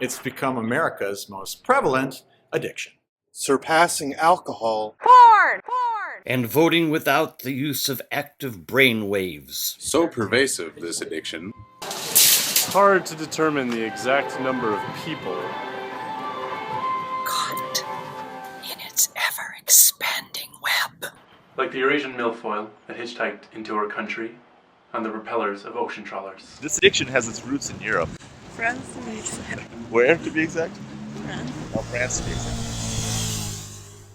It's become America's most prevalent addiction. Surpassing alcohol. Porn! And voting without the use of active brain waves. So pervasive, this addiction. Hard to determine the exact number of people caught in its ever-expanding web. Like the Eurasian milfoil that hitchhiked into our country on the propellers of ocean trawlers. This addiction has its roots in Europe. France to be exact. Where to be exact? France. Oh, France to be exact.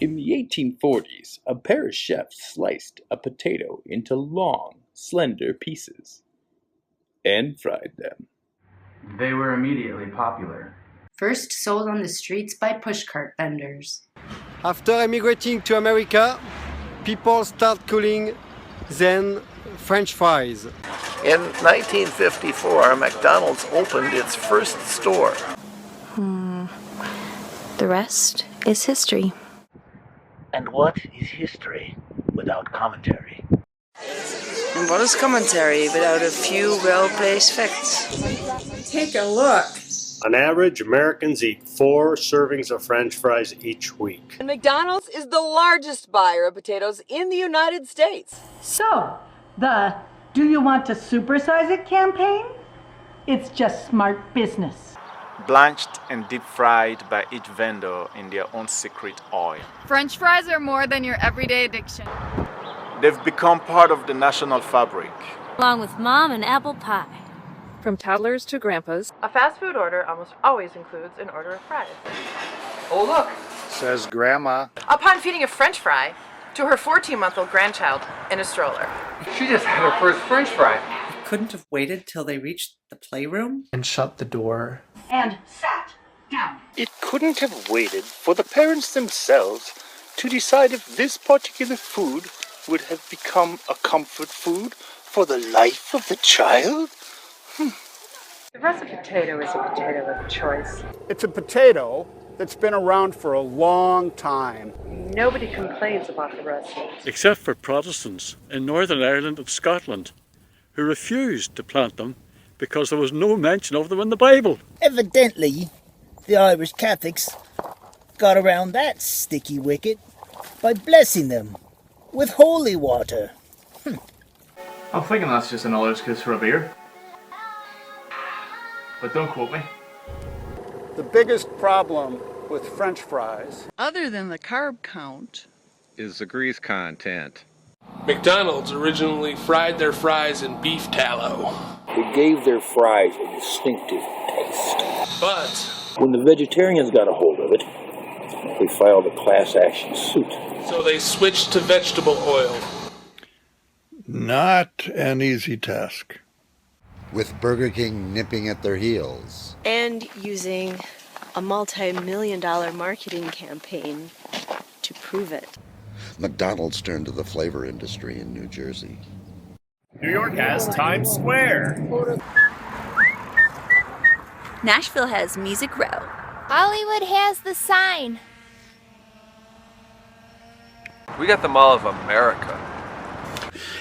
In the 1840s, a pair of chefs sliced a potato into long, slender pieces and fried them. They were immediately popular. First sold on the streets by pushcart vendors. After emigrating to America, people start calling them French fries. In 1954, McDonald's opened its first store. The rest is history. And what is history without commentary? And what is commentary without a few well-placed facts? Take a look. On average, Americans eat 4 servings of French fries each week. And McDonald's is the largest buyer of potatoes in the United States. So, the "Do you want to supersize it" campaign? It's just smart business. Blanched and deep fried by each vendor in their own secret oil. French fries are more than your everyday addiction. They've become part of the national fabric. Along with mom and apple pie. From toddlers to grandpas, a fast food order almost always includes an order of fries. Oh, look, says Grandma. Upon feeding a French fry to her 14-month-old grandchild in a stroller. She just had her first French fry. Couldn't have waited till they reached the playroom? And shut the door. And sat down. It couldn't have waited for the parents themselves to decide if this particular food would have become a comfort food for the life of the child? The russet potato is a potato of choice. It's a potato that's been around for a long time. Nobody complains about the russet. Except for Protestants in Northern Ireland and Scotland, who refused to plant them because there was no mention of them in the Bible. Evidently, the Irish Catholics got around that sticky wicket by blessing them with holy water. I'm thinking that's just another excuse for a beer. But don't quote me. The biggest problem with French fries, other than the carb count, is the grease content. McDonald's originally fried their fries in beef tallow. It gave their fries a distinctive taste. But when the vegetarians got a hold of it, they filed a class action suit. So they switched to vegetable oil. Not an easy task. With Burger King nipping at their heels. And using a multi-million-dollar marketing campaign to prove it. McDonald's turned to the flavor industry in New Jersey. New York has Times Square. Nashville has Music Row. Hollywood has the Sign. We got the Mall of America.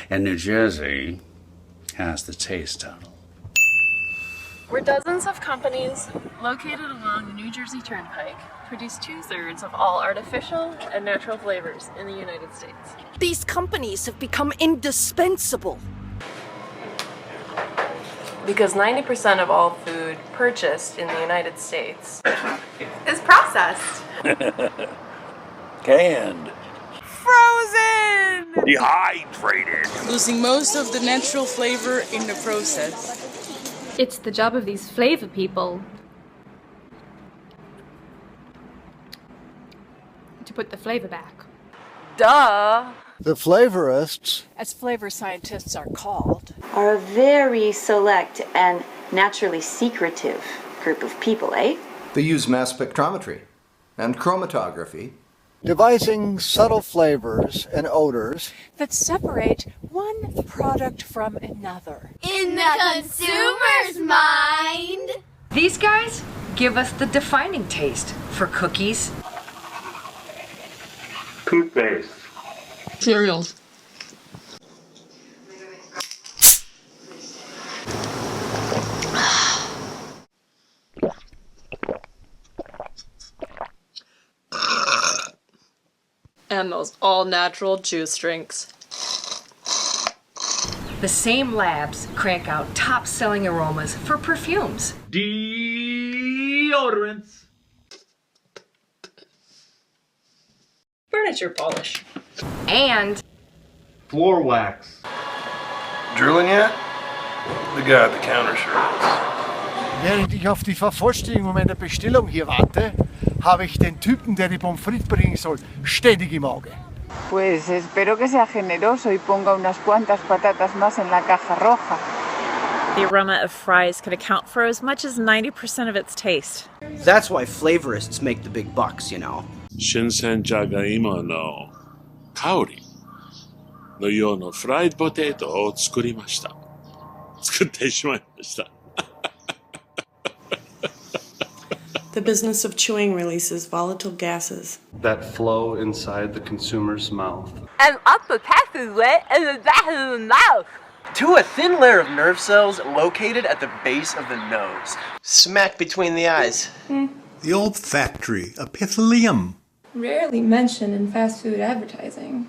And New Jersey has the Taste Tunnel. Where dozens of companies located along the New Jersey Turnpike produce 2/3 of all artificial and natural flavors in the United States. These companies have become indispensable. Because 90% of all food purchased in the United States is processed. Canned. Frozen! Dehydrated. losing most of the natural flavor in the process. It's the job of these flavor people to put the flavor back. Duh! The flavorists, as flavor scientists are called, are a very select and naturally secretive group of people, eh? They use mass spectrometry and chromatography, devising subtle flavors and odors that separate one product from another. In the consumer's mind! These guys give us the defining taste for cookies, Toothpaste. Cereals. And those all-natural juice drinks. The same labs crank out top-selling aromas for perfumes. Deodorants. Furniture polish. And floor wax. Drooling yet? The guy at the counter sure is. Während ich auf die Vervollständigung meiner Bestellung hier warte, habe ich den Typen, der die Pommes frites bringen soll, ständig im Auge. Pues espero que sea generoso y ponga unas cuantas patatas más en la caja roja. The aroma of fries could account for as much as 90% of its taste. That's why flavorists make the big bucks, you know. Shinsen jagaimo no kaori no yo no fried potato o tsukurimashita. Tsukutte shimashita. The business of chewing releases volatile gases that flow inside the consumer's mouth. And up the passageway in the back of the mouth. To a thin layer of nerve cells located at the base of the nose. Smack between the eyes. The olfactory epithelium. Rarely mentioned in fast food advertising.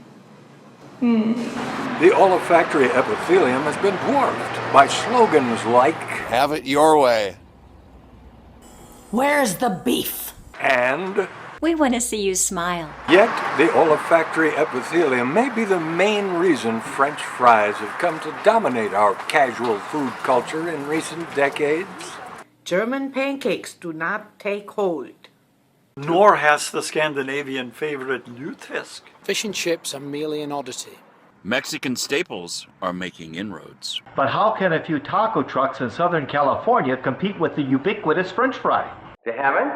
The olfactory epithelium has been dwarfed by slogans like "Have it your way." where's the beef? And we want to see you smile. Yet, the olfactory epithelium may be the main reason French fries have come to dominate our casual food culture in recent decades. German pancakes do not take hold. Nor has the Scandinavian favorite lutefisk. Fish and chips are merely an oddity. Mexican staples are making inroads. But how can a few taco trucks in Southern California compete with the ubiquitous French fry? They haven't?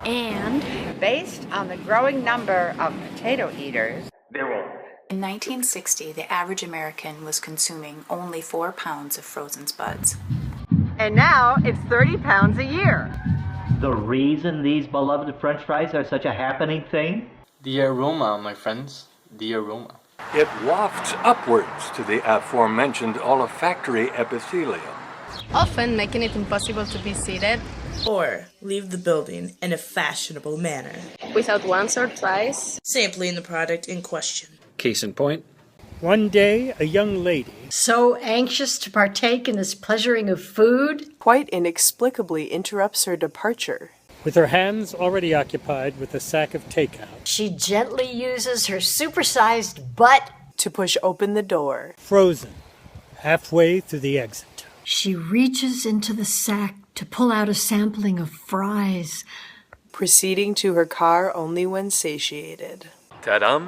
And based on the growing number of potato eaters, they won't. In 1960, the average American was consuming only 4 pounds of frozen spuds. And now it's 30 pounds a year. The reason these beloved French fries are such a happening thing? The aroma, my friends. The aroma. It wafts upwards to the aforementioned olfactory epithelium, often making it impossible to be seated or leave the building in a fashionable manner without once or twice sampling the product in question. Case in point. One day, a young lady, so anxious to partake in this pleasuring of food, quite inexplicably interrupts her departure. with her hands already occupied with a sack of takeout, she gently uses her supersized butt to push open the door, frozen, halfway through the exit. She reaches into the sack to pull out a sampling of fries, proceeding to her car only when satiated. Ta-dum,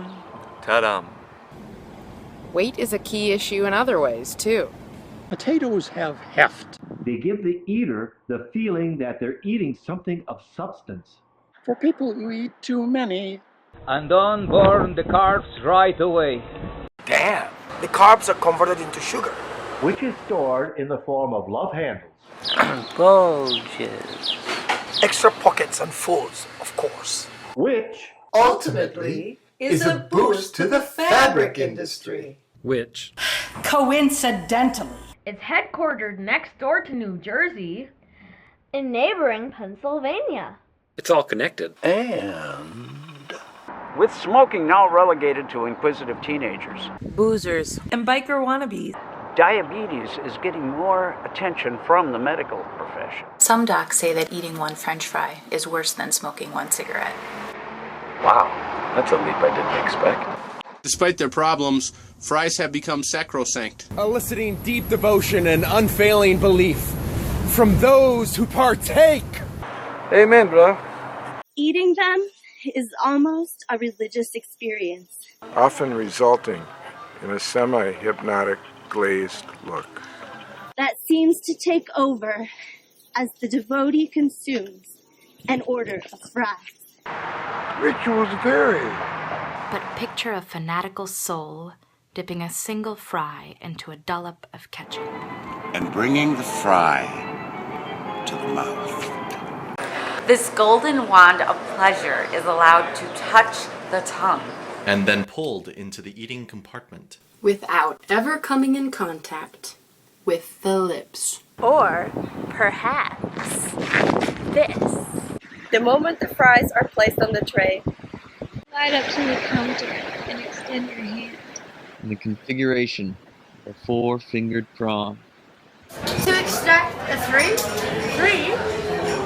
ta-dum. Weight is a key issue in other ways, too. Potatoes have heft. They give the eater the feeling that they're eating something of substance. For people who eat too many. And don't burn the carbs right away. Damn! The carbs are converted into sugar, which is stored in the form of love handles. Bulges. Extra pockets and folds, of course. Which ultimately is a boost to the fabric industry. Which, coincidentally, It's headquartered next door to New Jersey, in neighboring Pennsylvania. it's all connected. And With smoking now relegated to inquisitive teenagers, Boozers and biker wannabes. diabetes is getting more attention from the medical profession. Some docs say that eating one French fry is worse than smoking one cigarette. Wow, that's a leap I didn't expect. Despite their problems, fries have become sacrosanct, Eliciting deep devotion and unfailing belief from those who partake. Amen, bro. Eating them is almost a religious experience. Often resulting in a semi-hypnotic glazed look. That seems to take over as the devotee consumes an order of fries. Rituals vary. But picture a fanatical soul dipping a single fry into a dollop of ketchup. and bringing the fry to the mouth. This golden wand of pleasure is allowed to touch the tongue, and then pulled into the eating compartment, without ever coming in contact with the lips. Or perhaps this. The moment the fries are placed on the tray, Slide up to the counter and extend your hand. And the configuration of a 4-fingered prawn. To extract a 3,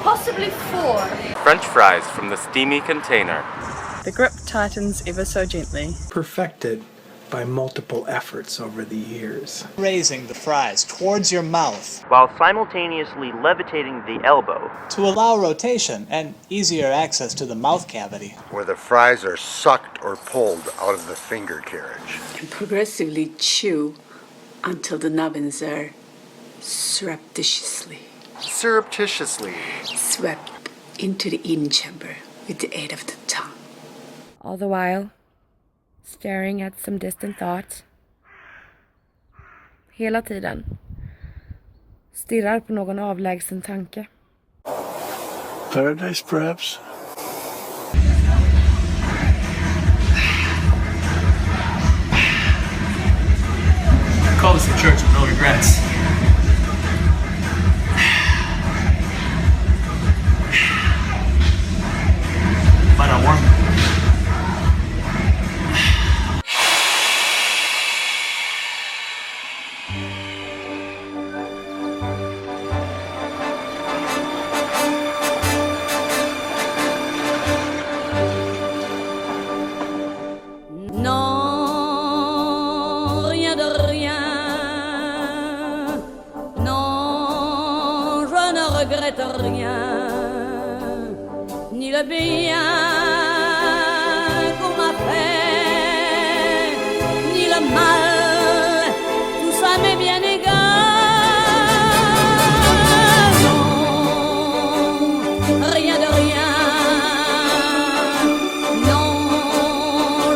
possibly 4. French fries from the steamy container. The grip tightens ever so gently. Perfected by multiple efforts over the years. Raising the fries towards your mouth while simultaneously levitating the elbow to allow rotation and easier access to the mouth cavity. Where the fries are sucked or pulled out of the finger carriage. And progressively chew until the nubbins are surreptitiously swept into the eating chamber with the aid of the tongue. All the while, staring at some distant thought. Hela tiden. Stirrar på någon avlägsen tanke. Paradise, perhaps? I call this the Church of No Regrets. But I warm. Non, rien de rien. Non, je ne regrette rien. Ni le bien qu'on m'a fait, ni le mal, tout ça m'est bien égal. Non, rien de rien. Non,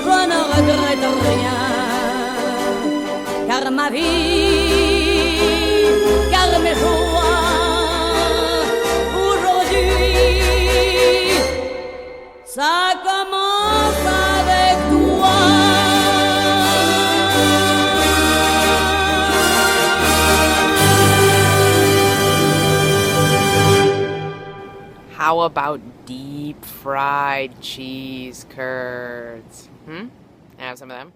je ne regrette rien. Car ma vie, car mes joies, aujourd'hui, ça commence avec toi. How about deep fried cheese curds? Have some of them?